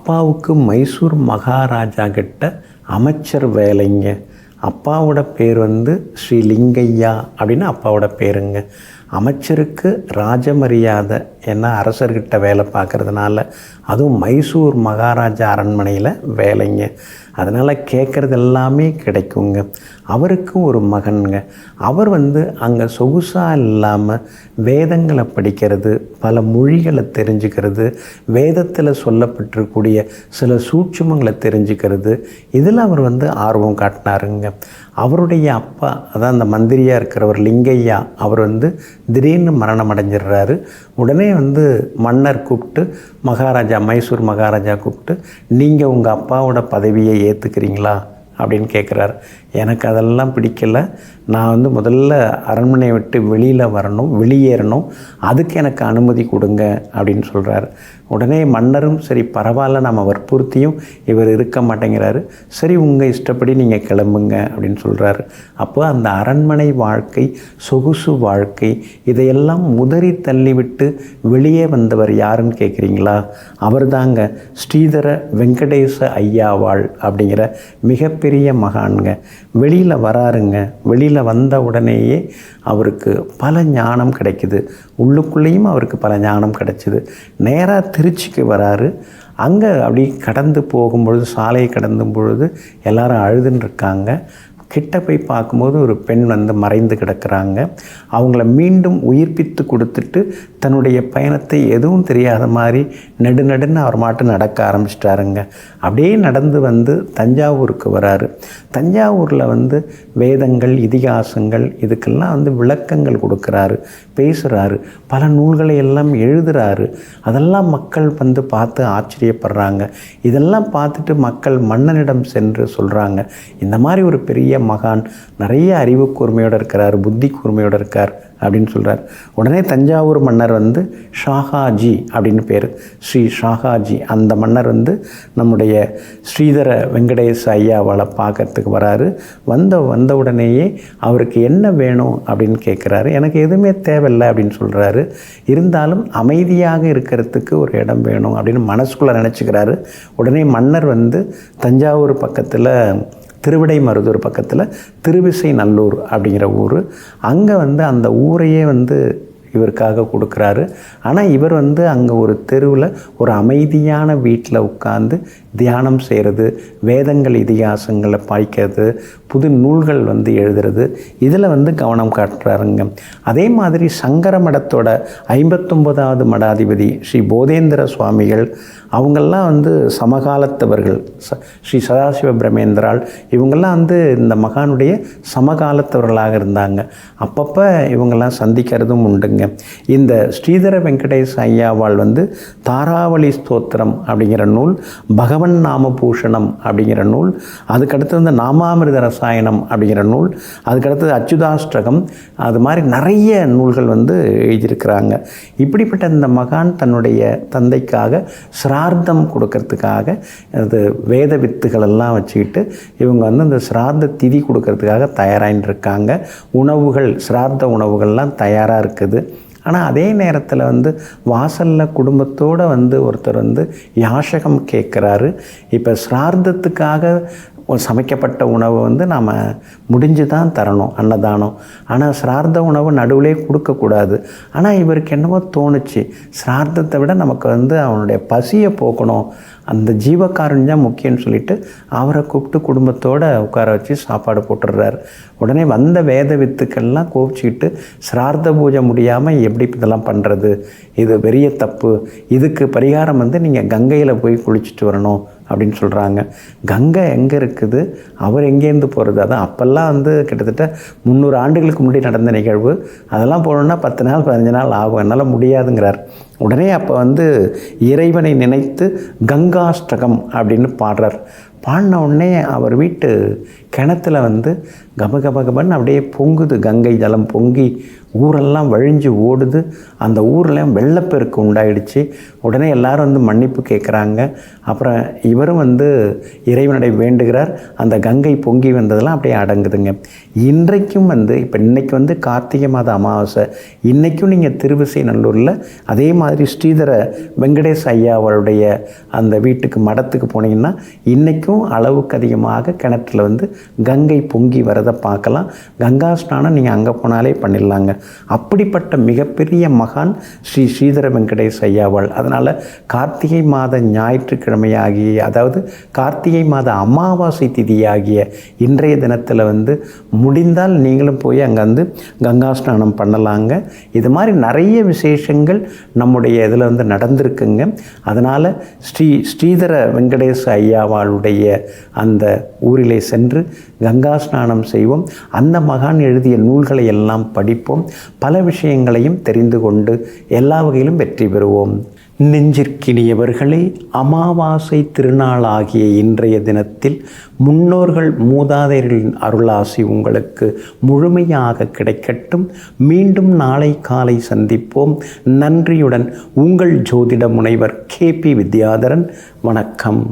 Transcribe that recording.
அப்பாவுக்கு மைசூர் மகாராஜா கிட்ட அமைச்சர் வேலைங்க. அப்பாவோட பேர் வந்து ஸ்ரீ லிங்கையா அப்படின்னு அப்பாவோட பேருங்க. அமைச்சருக்கு ராஜமரியாதை, ஏன்னா அரசர்கிட்ட வேலை பார்க்குறதுனால, அதுவும் மைசூர் மகாராஜா அரண்மனையில் வேலைங்க. அதனால் கேட்குறது எல்லாமே கிடைக்குங்க. அவருக்கு ஒரு மகனுங்க. அவர் வந்து அங்கே சொகுசாக இல்லாமல் வேதங்களை படிக்கிறது, பல மொழிகளை தெரிஞ்சுக்கிறது, வேதத்தில் சொல்லப்பட்டிருக்கக்கூடிய சில சூட்சுமங்களை தெரிஞ்சுக்கிறது, இதில் அவர் வந்து ஆர்வம் காட்டினாருங்க. அவருடைய அப்பா, அதான் அந்த மந்திரியாக இருக்கிறவர் லிங்கையா, அவர் வந்து திடீர்னு மரணம் அடைஞ்சிடுறாரு. உடனே வந்து மன்னர் கூப்பிட்டு, மகாராஜா மைசூர் மகாராஜா கூப்பிட்டு, நீங்கள் உங்கள் அப்பாவோட பதவியை ஏற்றுக்கிறீங்களா அப்படின்னு கேட்குறாரு. எனக்கு அதெல்லாம் பிடிக்கலை. நான் வந்து முதல்ல அரண்மனையை விட்டு வெளியில் வரணும், வெளியேறணும், அதுக்கு எனக்கு அனுமதி கொடுங்க அப்படின்னு சொல்கிறார். உடனே மன்னரும் சரி பரவாயில்ல, நம்ம வற்புறுத்தியும் இவர் இருக்க மாட்டேங்கிறாரு, சரி உங்கள் இஷ்டப்படி நீங்கள் கிளம்புங்க அப்படின்னு சொல்கிறாரு. அப்போ அந்த அரண்மனை வாழ்க்கை, சொகுசு வாழ்க்கை, இதையெல்லாம் உதறி தள்ளிவிட்டு வெளியே வந்தவர் யாருன்னு கேட்குறீங்களா? அவர் தாங்க ஸ்ரீதர வெங்கடேச ஐயாவாள் அப்படிங்கிற மிகப்பெரிய மகான்க. வெளியில் வராருங்க. வெளியில் வந்த உடனேயே அவருக்கு பல ஞானம் கிடைக்குது. உள்ளுக்குள்ளேயும் அவருக்கு பல ஞானம் கிடைச்சிது. நேராக திருச்சிக்கு வராரு. அங்கே அப்படி கடந்து போகும்பொழுது, சாலையை கடந்தும் பொழுது எல்லாரும் அழுதுன்னு இருக்காங்க. கிட்ட போய் பார்க்கும்போது ஒரு பெண் வந்து மறைந்து கிடக்கிறாங்க. அவங்கள மீண்டும் உயிர்ப்பித்து கொடுத்துட்டு தன்னுடைய பயணத்தை எதுவும் தெரியாத மாதிரி நெடுநடுன்னு அவர் மாட்டு நடக்க ஆரம்பிச்சிட்டாருங்க. அப்படியே நடந்து வந்து தஞ்சாவூருக்கு வராரு. தஞ்சாவூரில் வந்து வேதங்கள், இதிகாசங்கள், இதுக்கெல்லாம் வந்து விளக்கங்கள் கொடுக்குறாரு, பேசுகிறாரு, பல நூல்களை எல்லாம் எழுதுகிறாரு. அதெல்லாம் மக்கள் வந்து பார்த்து ஆச்சரியப்படுறாங்க. இதெல்லாம் பார்த்துட்டு மக்கள் மன்னனிடம் சென்று சொல்கிறாங்க, இந்த மாதிரி ஒரு பெரிய மகான் நிறைய அறிவு கூர்மையோடு இருக்கிறார், புத்தி கூர்மையோடு இருக்கார் அப்படின்னு சொல்கிறார். உடனே தஞ்சாவூர் மன்னர் வந்து ஷாஹாஜி அப்படின்னு பேர், ஸ்ரீ ஷாஹாஜி, அந்த மன்னர் வந்து நம்முடைய ஸ்ரீதர வெங்கடேச ஐயாவால் பார்க்கறதுக்கு வராரு. வந்த உடனேயே அவருக்கு என்ன வேணும் அப்படின்னு கேட்குறாரு. எனக்கு எதுவுமே தேவையில்லை அப்படின்னு சொல்கிறாரு. இருந்தாலும் அமைதியாக இருக்கிறதுக்கு ஒரு இடம் வேணும் அப்படின்னு மனசுக்குள்ளே நினச்சிக்கிறாரு. உடனே மன்னர் வந்து தஞ்சாவூர் பக்கத்தில் திருவிடைமருதூர் பக்கத்தில் திருவிசைநல்லூர் அப்படிங்கிற ஊர், அங்கே வந்து அந்த ஊரையே வந்து இவருக்காக கொடுக்குறாரு. ஆனால் இவர் வந்து அங்கே ஒரு தெருவில் ஒரு அமைதியான வீட்டில் உட்கார்ந்து தியானம் செய்கிறது, வேதங்கள் இதிகாசங்களை படிக்கிறது, புது நூல்கள் வந்து எழுதுறது, இதில் வந்து கவனம் காட்டுறாருங்க. அதே மாதிரி சங்கர மடத்தோட 59வது மடாதிபதி ஸ்ரீ போதேந்திர சுவாமிகள், அவங்கெல்லாம் வந்து சமகாலத்தவர்கள். ஸ்ரீ சதாசிவ பிரமேந்திரால் இவங்கெல்லாம் வந்து இந்த மகானுடைய சமகாலத்தவர்களாக இருந்தாங்க. அப்பப்போ இவங்கெல்லாம் சந்திக்கிறதும் உண்டுங்க. இந்த ஸ்ரீதர வெங்கடேச ஐயாவால் வந்து தாராவளி ஸ்தோத்திரம் அப்படிங்கிற நூல், பகவன் நாமபூஷணம் அப்படிங்கிற நூல், அதுக்கடுத்து வந்து நாமாமிருத ரசாயனம் அப்படிங்கிற நூல், அதுக்கடுத்தது அச்சுதாஷ்டகம், அது மாதிரி நிறைய நூல்கள் வந்து எழுதியிருக்கிறாங்க. இப்படிப்பட்ட இந்த மகான் தன்னுடைய தந்தைக்காக சிரார்த்தம் கொடுக்கறதுக்காக அது வேத வித்துகள் எல்லாம் வச்சுக்கிட்டு இவங்க வந்து இந்த சிரார்த்த திதி கொடுக்கறதுக்காக தயாராகிட்டு இருக்காங்க. உணவுகள், சிரார்த்த உணவுகள்லாம் தயாராக இருக்குது. ஆனால் அதே நேரத்தில் வந்து வாசலில் குடும்பத்தோடு வந்து ஒருத்தர் வந்து யாசகம் கேட்குறாரு. இப்போ சிரார்த்தத்துக்காக சமைக்கப்பட்ட உணவை வந்து நாம் முடிஞ்சு தான் தரணும், அன்னதானம். ஆனால் சிரார்த்த உணவு நடுவிலே கொடுக்கக்கூடாது. ஆனால் இவருக்கு என்னவோ தோணுச்சு, சிரார்த்தத்தை விட நமக்கு வந்து அவனுடைய பசியை போக்கணும், அந்த ஜீவகாருண்யம் முக்கியம்னு சொல்லிட்டு அவரை கூப்பிட்டு குடும்பத்தோடு உட்கார வச்சு சாப்பாடு போட்டுடுறாரு. உடனே வந்த வேத வித்துக்கள்லாம் கோபிச்சுக்கிட்டு, சிரார்த்த பூஜை முடியாமல் எப்படி இதெல்லாம் பண்ணுறது, இது பெரிய தப்பு, இதுக்கு பரிகாரம் வந்து நீங்கள் கங்கையில் போய் குளிச்சுட்டு வரணும் அப்படின்னு சொல்கிறாங்க. கங்கை எங்கே இருக்குது, அவர் எங்கேருந்து போகிறது? அதான் அப்போல்லாம் வந்து கிட்டத்தட்ட 300 ஆண்டுகளுக்கு முன்னாடி நடந்த நிகழ்வு. அதெல்லாம் போகணுன்னா 10 நாள் 15 நாள் ஆகும், என்னால் முடியாதுங்கிறார். உடனே அப்போ வந்து இறைவனை நினைத்து கங்காஷ்டகம் அப்படின்னு பாடுறார். பாடின உடனே அவர் வீட்டு கிணத்துல வந்து கபகபகபன்னு அப்படியே பொங்குது, கங்கை ஜலம் பொங்கி ஊரெல்லாம் வழிஞ்சு ஓடுது. அந்த ஊரில் வெள்ளப்பெருக்கு உண்டாயிடுச்சு. உடனே எல்லாரும் வந்து மன்னிப்பு கேட்குறாங்க. அப்புறம் இவரும் வந்து இறைவனடை வேண்டுகிறார். அந்த கங்கை பொங்கி வந்ததெல்லாம் அப்படியே அடங்குதுங்க. இன்றைக்கும் வந்து இப்போ இன்றைக்கி வந்து கார்த்திகை மாத அமாவாசை. இன்றைக்கும் நீங்கள் திருவிசைநல்லூரில் அதே மாதிரி ஸ்ரீதர வெங்கடேஷ் ஐயா அவருடைய அந்த வீட்டுக்கு மடத்துக்கு போனீங்கன்னா இன்றைக்கும் அளவுக்கு அதிகமாக கிணற்றில் வந்து கங்கை பொங்கி வரதை பார்க்கலாம். கங்கா ஸ்நானம் நீங்கள் அங்கே போனாலே பண்ணிடலாங்க. அப்படிப்பட்ட மிகப்பெரிய மகான் ஸ்ரீ ஸ்ரீதர வெங்கடேஷ் ஐயாவாள். அதனால் கார்த்திகை மாத ஞாயிற்றுக்கிழமையாகிய, அதாவது கார்த்திகை மாத அமாவாசை திதியாகிய இன்றைய தினத்தில் வந்து முடிந்தால் நீங்களும் போய் அங்கே வந்து கங்கா ஸ்நானம் பண்ணலாங்க. இது மாதிரி நிறைய விசேஷங்கள் நம்முடைய இதில் வந்து நடந்திருக்குங்க. அதனால் ஸ்ரீதர வெங்கடேஷ் ஐயாவாளுடைய அந்த ஊரிலே சென்று கங்கா ஸ்நானம் செய்வோம். அந்த மகான் எழுதிய நூல்களை எல்லாம் படிப்போம். பல விஷயங்களையும் தெரிந்து கொண்டு எல்லா வகையிலும் வெற்றி பெறுவோம். நெஞ்சிற்கினியவர்களே, அமாவாசை திருநாளாகிய இன்றைய தினத்தில் முன்னோர்கள் மூதாதையர்களின் அருளாசி உங்களுக்கு முழுமையாக கிடைக்கட்டும். மீண்டும் நாளை காலை சந்திப்போம். நன்றியுடன் உங்கள் ஜோதிட முனைவர் KP வித்யாதரன். வணக்கம்.